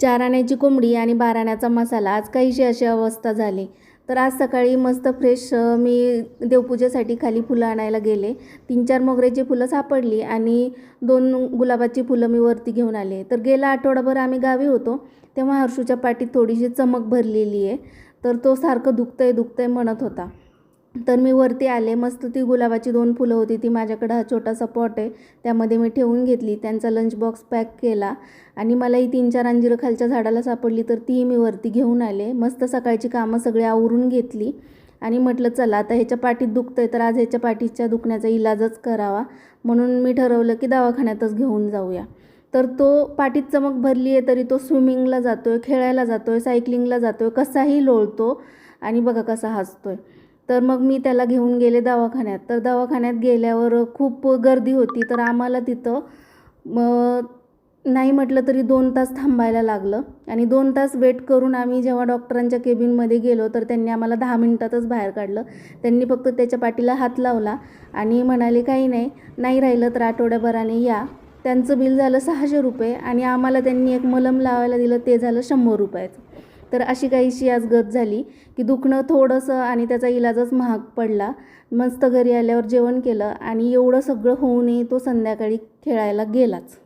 4 आण्याची कोंबडी आणि 12 आण्याचा मसाला. आज काहीशी अशी अवस्था झाली. तर आज सकाळी मस्त फ्रेश मी देवपूजेसाठी खाली फुलं आणायला गेले. 3-4 मोगऱ्याची फुलं सापडली आणि 2 गुलाबाची फुलं मी वरती घेऊन आले. तर गेला आठवडाभर आम्ही गावी होतो, तेव्हा हर्षूच्या पाठीत थोडीशी चमक भरलेली आहे. तर तो सारखं दुखतंय म्हणत होता. तर मी वरती आले. मस्त ती गुलाबाची 2 फुलं होती, ती माझ्याकडं हा छोटासा पॉट आहे त्यामध्ये मी ठेवून घेतली. त्यांचा लंच बॉक्स पॅक केला आणि मलाही 3-4 अंजिरं खालच्या झाडाला सापडली, तर तीही मी वरती घेऊन आले. मस्त सकाळची कामं सगळी आवरून घेतली आणि म्हटलं चला आता ह्याच्या पाठीत दुखतंय, तर आज ह्याच्या पाठीच्या दुखण्याचा इलाजच करावा. म्हणून मी ठरवलं की दवाखान्यातच घेऊन जाऊया. तर तो पाठीत चमक भरली आहे तरी तो स्विमिंगला जातोय, खेळायला जातोय, सायकलिंगला जातोय, कसाही लोळतो आणि बघा कसा हसतोय. तर मग मी त्याला घेऊन गेले दवाखान्यात. तर दवाखान्यात गेल्यावर खूप गर्दी होती. तर आम्हाला तिथं नाही म्हटलं तरी 2 तास थांबायला लागलं आणि 2 तास वेट करून आम्ही जेव्हा डॉक्टरांच्या केबिनमध्ये गेलो, तर त्यांनी आम्हाला 10 मिनिटातच बाहेर काढलं. त्यांनी फक्त त्याच्या पाठीला हात लावला आणि म्हणाले काही नाही राहिलं तर आठवड्याभराने या. त्यांचं बिल झालं 600 रुपये आणि आम्हाला त्यांनी एक मलम लावायला दिलं, ते झालं 100 रुपयाचं. तर अशी काहीशी आज गत झाली की दुखणं थोडंसं आणि त्याचा इलाजच महाग पडला. मस्त घरी आल्यावर जेवण केलं आणि एवढं सगळं होऊनही तो संध्याकाळी खेळायला गेलाच.